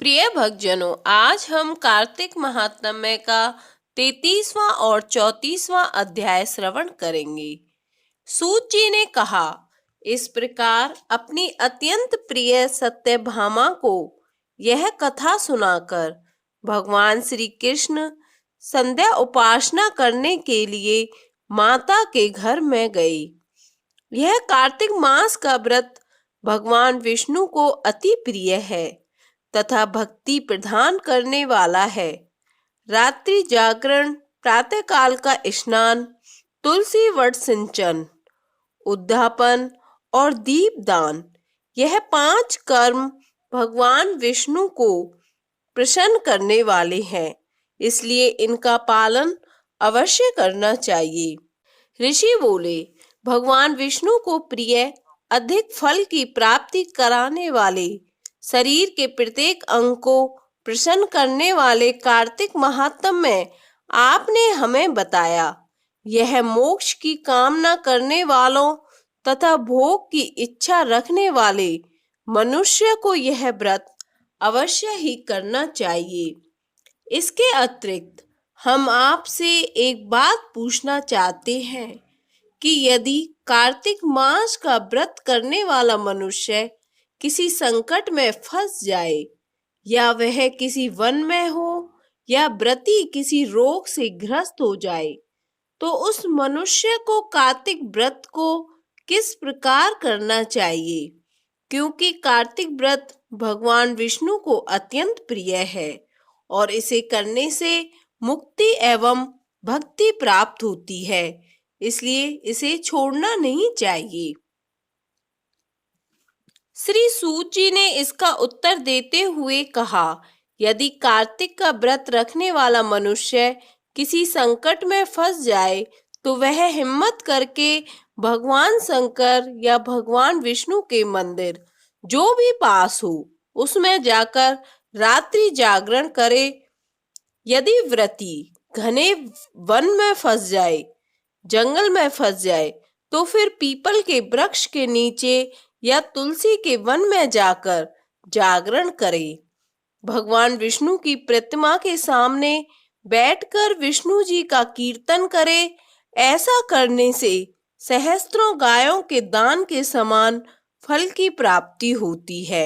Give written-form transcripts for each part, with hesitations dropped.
प्रिय भक्तजनों, आज हम कार्तिक महात्म्य का 33वां और 34वां अध्याय श्रवण करेंगे। सूत जी ने कहा, इस प्रकार अपनी अत्यंत प्रिय सत्यभामा को यह कथा सुनाकर भगवान श्री कृष्ण संध्या उपासना करने के लिए माता के घर में गए। यह कार्तिक मास का व्रत भगवान विष्णु को अति प्रिय है तथा भक्ति प्रदान करने वाला है। रात्रि जागरण, प्रातःकाल का स्नान, तुलसी वट सिंचन, उद्यापन और दीपदान, यह 5 कर्म भगवान विष्णु को प्रसन्न करने वाले हैं, इसलिए इनका पालन अवश्य करना चाहिए। ऋषि बोले, भगवान विष्णु को प्रिय, अधिक फल की प्राप्ति कराने वाले, शरीर के प्रत्येक अंग को प्रसन्न करने वाले कार्तिक महात्म्य में आपने हमें बताया। यह मोक्ष की कामना करने वालों तथा भोग की इच्छा रखने वाले मनुष्य को यह व्रत अवश्य ही करना चाहिए। इसके अतिरिक्त हम आपसे एक बात पूछना चाहते हैं कि यदि कार्तिक मास का व्रत करने वाला मनुष्य किसी संकट में फंस जाए, या वह किसी वन में हो, या व्रती किसी रोग से ग्रस्त हो जाए, तो उस मनुष्य को कार्तिक व्रत को किस प्रकार करना चाहिए? क्योंकि कार्तिक व्रत भगवान विष्णु को अत्यंत प्रिय है और इसे करने से मुक्ति एवं भक्ति प्राप्त होती है, इसलिए इसे छोड़ना नहीं चाहिए। श्री सूत जी ने इसका उत्तर देते हुए कहा, यदि कार्तिक का व्रत रखने वाला मनुष्य किसी संकट में फंस जाए तो वह हिम्मत करके भगवान शंकर या भगवान विष्णु के मंदिर जो भी पास हो उसमें जाकर रात्रि जागरण करे। यदि व्रती घने वन में फंस जाए, जंगल में फंस जाए, तो फिर पीपल के वृक्ष के नीचे या तुलसी के वन में जाकर जागरण करे। भगवान विष्णु की प्रतिमा के सामने बैठकर विष्णु जी का कीर्तन करे। ऐसा करने से सहस्त्रों गायों के दान के समान फल की प्राप्ति होती है।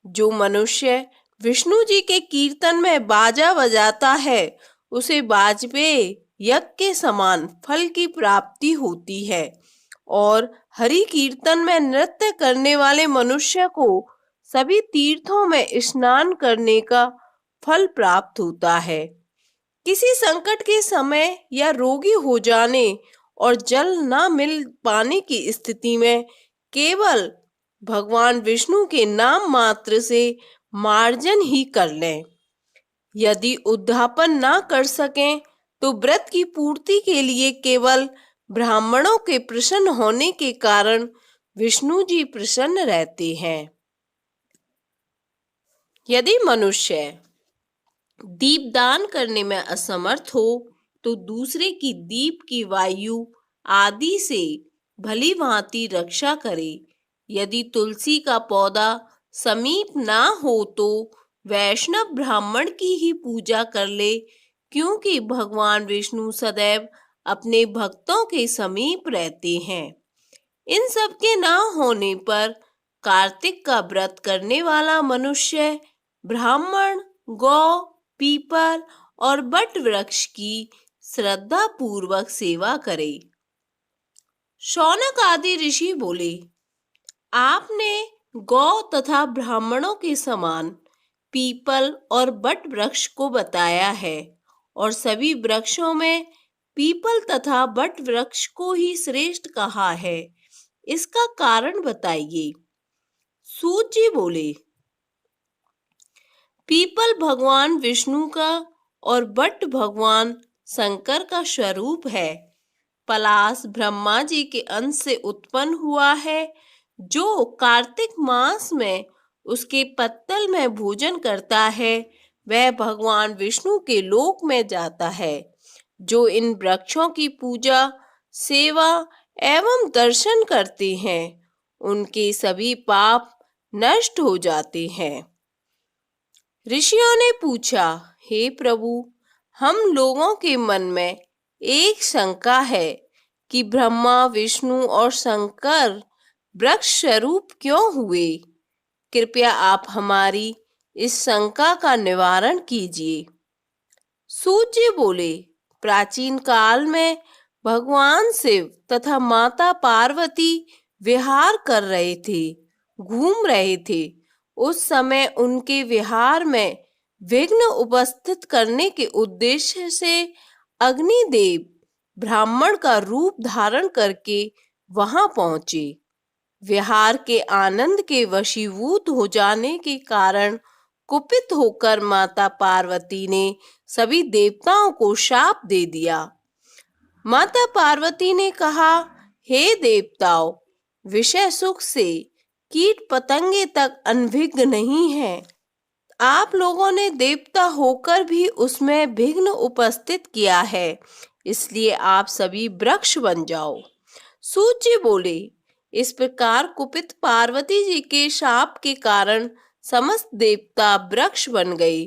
जो मनुष्य विष्णु जी के कीर्तन में बाजा बजाता है, उसे वाजपेय यज्ञ के समान फल की प्राप्ति होती है, और हरि कीर्तन में नृत्य करने वाले मनुष्य को सभी तीर्थों में स्नान करने का फल प्राप्त होता है। किसी संकट के समय या रोगी हो जाने और जल न मिल पाने की स्थिति में केवल भगवान विष्णु के नाम मात्र से मार्जन ही कर लें। यदि उद्यापन ना कर सकें तो व्रत की पूर्ति के लिए केवल ब्राह्मणों के प्रसन्न होने के कारण विष्णु जी प्रसन्न रहते हैं। यदि मनुष्य दीपदान करने में असमर्थ हो तो दूसरे की दीप की वायु आदि से भली भांति रक्षा करे। यदि तुलसी का पौधा समीप ना हो तो वैष्णव ब्राह्मण की ही पूजा कर ले, क्योंकि भगवान विष्णु सदैव अपने भक्तों के समीप रहते हैं। इन सब के ना होने पर कार्तिक का व्रत करने वाला मनुष्य ब्राह्मण, गौ, पीपल और बट वृक्ष की श्रद्धा पूर्वक सेवा करे। शौनक आदि ऋषि बोले, आपने गौ तथा ब्राह्मणों के समान पीपल और बट वृक्ष को बताया है, और सभी वृक्षों में पीपल तथा बट वृक्ष को ही श्रेष्ठ कहा है। इसका कारण बताइए। सूत जी बोले, पीपल भगवान विष्णु का और बट भगवान शंकर का स्वरूप है। पलाश ब्रह्मा जी के अंश से उत्पन्न हुआ है। जो कार्तिक मास में उसके पत्तल में भोजन करता है वह भगवान विष्णु के लोक में जाता है। जो इन वृक्षों की पूजा, सेवा एवं दर्शन करते हैं उनके सभी पाप नष्ट हो जाते हैं। ऋषियों ने पूछा, हे प्रभु, हम लोगों के मन में एक शंका है कि ब्रह्मा, विष्णु और शंकर वृक्ष स्वरूप क्यों हुए। कृपया आप हमारी इस शंका का निवारण कीजिए। सूत जी बोले, प्राचीन काल में भगवान शिव तथा माता पार्वती विहार कर रहे थे, घूम रहे थे। उस समय उनके विहार में विघ्न उपस्थित करने के उद्देश्य से अग्निदेव ब्राह्मण का रूप धारण करके वहां पहुंचे। विहार के आनंद के वशीभूत हो जाने के कारण कुपित होकर माता पार्वती ने सभी देवताओं को शाप दे दिया। माता पार्वती ने कहा, हे देवताओं, विषय सुख से कीट पतंगे तक अनभिज्ञ नहीं है। आप लोगों ने देवता होकर भी उसमें विघ्न उपस्थित किया है, इसलिए आप सभी वृक्ष बन जाओ। सूत जी बोले, इस प्रकार कुपित पार्वती जी के शाप के कारण समस्त देवता वृक्ष बन गए।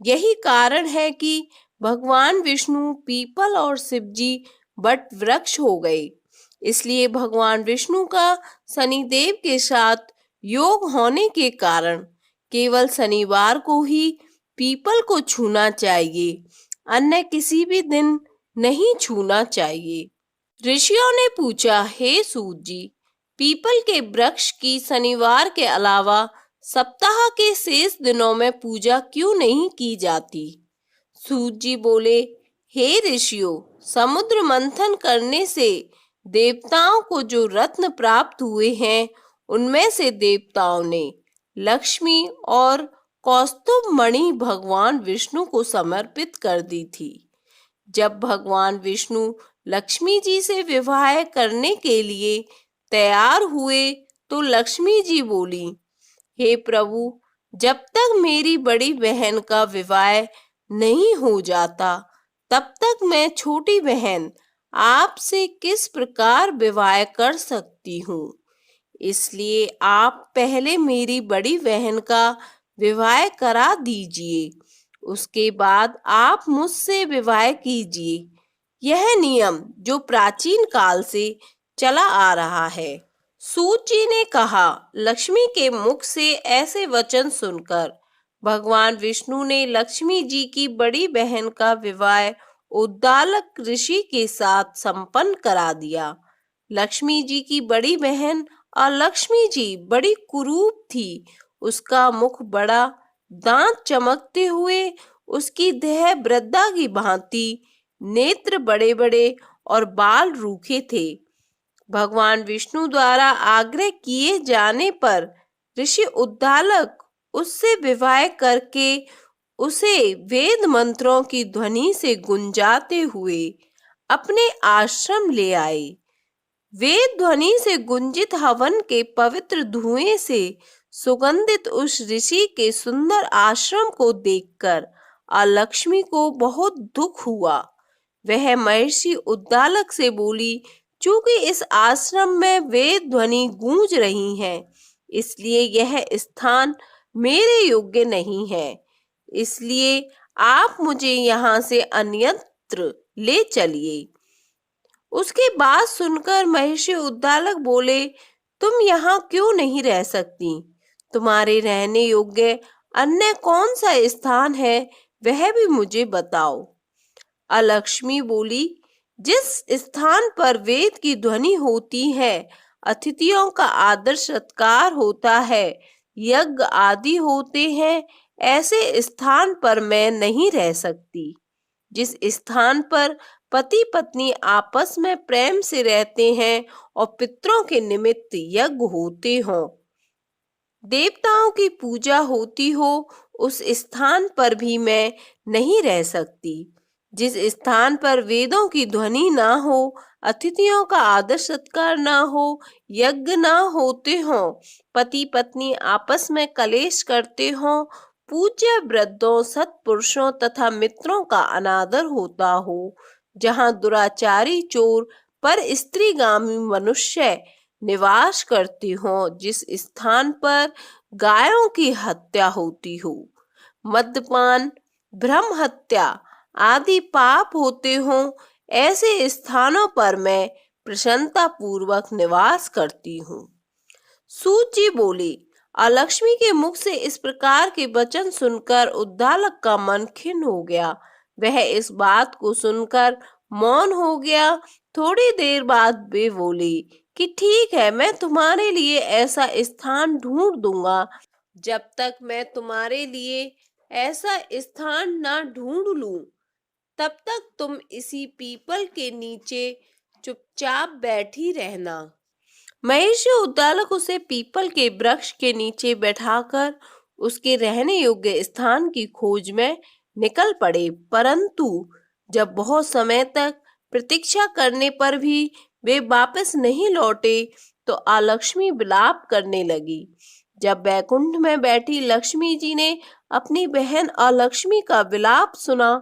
यही कारण है कि भगवान विष्णु पीपल और शिव जी वट वृक्ष हो गए। इसलिए भगवान विष्णु का शनिदेव के साथ योग होने के कारण केवल शनिवार को ही पीपल को छूना चाहिए, अन्य किसी भी दिन नहीं छूना चाहिए। ऋषियों ने पूछा, हे सूत जी, पीपल के वृक्ष की शनिवार के अलावा सप्ताह के शेष दिनों में पूजा क्यों नहीं की जाती। सूत जी बोले, हे ऋषियों, समुद्र मंथन करने से देवताओं को जो रत्न प्राप्त हुए हैं, उनमें से देवताओं ने लक्ष्मी और कौस्तुभ मणि भगवान विष्णु को समर्पित कर दी थी। जब भगवान विष्णु लक्ष्मी जी से विवाह करने के लिए तैयार हुए तो लक्ष्मी जी बोली, हे प्रभु, जब तक मेरी बड़ी बहन का विवाह नहीं हो जाता तब तक मैं छोटी बहन आपसे किस प्रकार विवाह कर सकती हूँ। इसलिए आप पहले मेरी बड़ी बहन का विवाह करा दीजिए, उसके बाद आप मुझसे विवाह कीजिए। यह नियम जो प्राचीन काल से चला आ रहा है। सूत जी ने कहा, लक्ष्मी के मुख से ऐसे वचन सुनकर भगवान विष्णु ने लक्ष्मी जी की बड़ी बहन का विवाह उद्दालक ऋषि के साथ संपन्न करा दिया। लक्ष्मी जी की बड़ी बहन और लक्ष्मी जी बड़ी कुरूप थी। उसका मुख बड़ा, दांत चमकते हुए, उसकी देह वृद्धा की भांति, नेत्र बड़े बड़े और बाल रूखे थे। भगवान विष्णु द्वारा आग्रह किए जाने पर ऋषि उद्दालक उससे विवाह करके उसे वेद मंत्रों की ध्वनि से गुंजाते हुए अपने आश्रम ले आए। वेद ध्वनि से गुंजित हवन के पवित्र धुएं से सुगंधित उस ऋषि के सुंदर आश्रम को देखकर लक्ष्मी को बहुत दुख हुआ। वह महर्षि उद्दालक से बोली, चूंकि इस आश्रम में वेद ध्वनि गूंज रही है, इसलिए यह स्थान मेरे योग्य नहीं है। इसलिए आप मुझे यहाँ से अन्यत्र ले चलिए। उसकी बात सुनकर महर्षि उद्दालक बोले, तुम यहाँ क्यों नहीं रह सकती? तुम्हारे रहने योग्य अन्य कौन सा स्थान है, वह भी मुझे बताओ। अलक्ष्मी बोली, जिस स्थान पर वेद की ध्वनि होती है, अतिथियों का आदर सत्कार होता है, यज्ञ आदि होते हैं, ऐसे स्थान पर मैं नहीं रह सकती। जिस स्थान पर पति पत्नी आपस में प्रेम से रहते हैं और पितरों के निमित्त यज्ञ होते हों, देवताओं की पूजा होती हो, उस स्थान पर भी मैं नहीं रह सकती। जिस स्थान पर वेदों की ध्वनि ना हो, अतिथियों का आदर सत्कार ना हो, यज्ञ ना होते हों, पति पत्नी आपस में कलेश करते हों, पूज्य वृद्धों, सत्पुरुषों तथा मित्रों का अनादर होता हो, जहाँ दुराचारी, चोर, पर स्त्रीगामी मनुष्य निवास करते हों, जिस स्थान पर गायों की हत्या होती हो, मद्यपान, ब्रह्म हत्या आदि पाप होते हों, ऐसे स्थानों पर मैं प्रसन्नता पूर्वक निवास करती हूँ। सूत जी बोली। अलक्ष्मी के मुख से इस प्रकार के वचन सुनकर उद्दालक का मन खिन्न हो गया। वह इस बात को सुनकर मौन हो गया। थोड़ी देर बाद वे बोली कि ठीक है, मैं तुम्हारे लिए ऐसा स्थान ढूंढ दूंगा। जब तक मैं तुम्हारे लिए ऐसा स्थान ना ढूंढ लूं, तब तक तुम इसी पीपल के नीचे चुपचाप बैठी रहना। महेश उद्दालक उसे पीपल के वृक्ष के नीचे बैठाकर उसके रहने योग्य स्थान की खोज में निकल पड़े। परंतु जब बहुत समय तक प्रतीक्षा करने पर भी वे वापस नहीं लौटे, तो अलक्ष्मी विलाप करने लगी। जब वैकुंठ में बैठी लक्ष्मी जी ने अपनी बहन अलक्ष्मी का विलाप सुना,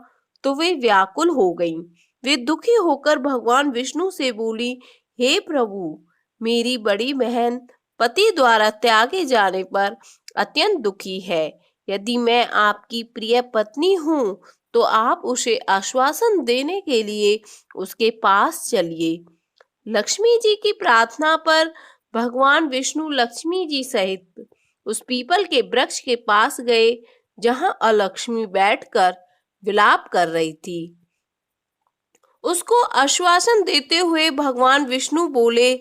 तो वे व्याकुल हो गईं। वे दुखी होकर भगवान विष्णु से बोली, हे प्रभु, मेरी बड़ी बहन पति द्वारा त्यागे जाने पर अत्यंत दुखी है। यदि मैं आपकी प्रिय पत्नी हूँ, तो आप उसे आश्वासन देने के लिए उसके पास चलिए। लक्ष्मी जी की प्रार्थना पर भगवान विष्णु लक्ष्मी जी सहित उस पीपल के वृक्ष के पास गए, जहां अलक्ष्मी बैठकर विलाप कर रही थी। उसको आश्वासन देते हुए भगवान विष्णु बोले,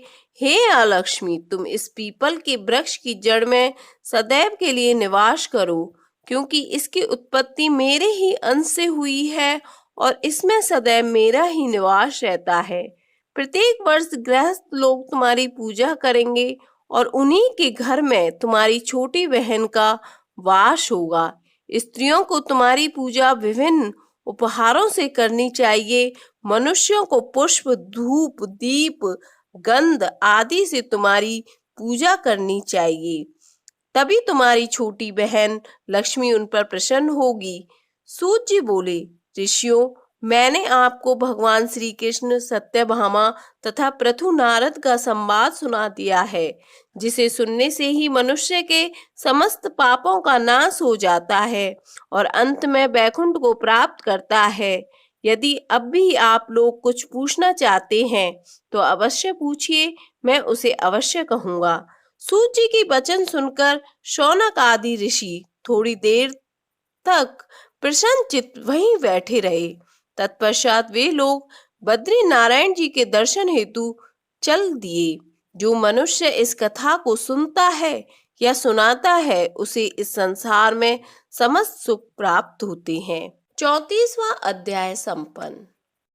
हे अलक्ष्मी, तुम इस पीपल के वृक्ष की जड़ में सदैव के लिए निवास करो, क्योंकि इसकी उत्पत्ति मेरे ही अंश से हुई है और इसमें सदैव मेरा ही निवास रहता है। प्रत्येक वर्ष गृहस्थ लोग तुम्हारी पूजा करेंगे और उन्हीं के घर में तुम्हारी छोटी बहन का वास होगा। स्त्रियों को तुम्हारी पूजा विभिन्न उपहारों से करनी चाहिए। मनुष्यों को पुष्प, धूप, दीप, गंध आदि से तुम्हारी पूजा करनी चाहिए। तभी तुम्हारी छोटी बहन लक्ष्मी उन पर प्रसन्न होगी। सूत जी बोले, ऋषियों, मैंने आपको भगवान श्री कृष्ण, सत्यभामा तथा पृथु नारद का संवाद सुना दिया है, जिसे सुनने से ही मनुष्य के समस्त पापों का नाश हो जाता है और अंत में वैकुंठ को प्राप्त करता है। यदि अब भी आप लोग कुछ पूछना चाहते हैं तो अवश्य पूछिए, मैं उसे अवश्य कहूंगा। सूत जी की वचन सुनकर शौनक आदि ऋषि थोड़ी देर तक प्रसन्न चित्त वहीं बैठे रहे। तत्पश्चात वे लोग बद्री नारायण जी के दर्शन हेतु चल दिए। जो मनुष्य इस कथा को सुनता है या सुनाता है, उसे इस संसार में समस्त सुख प्राप्त होते हैं। 34वां अध्याय संपन्न।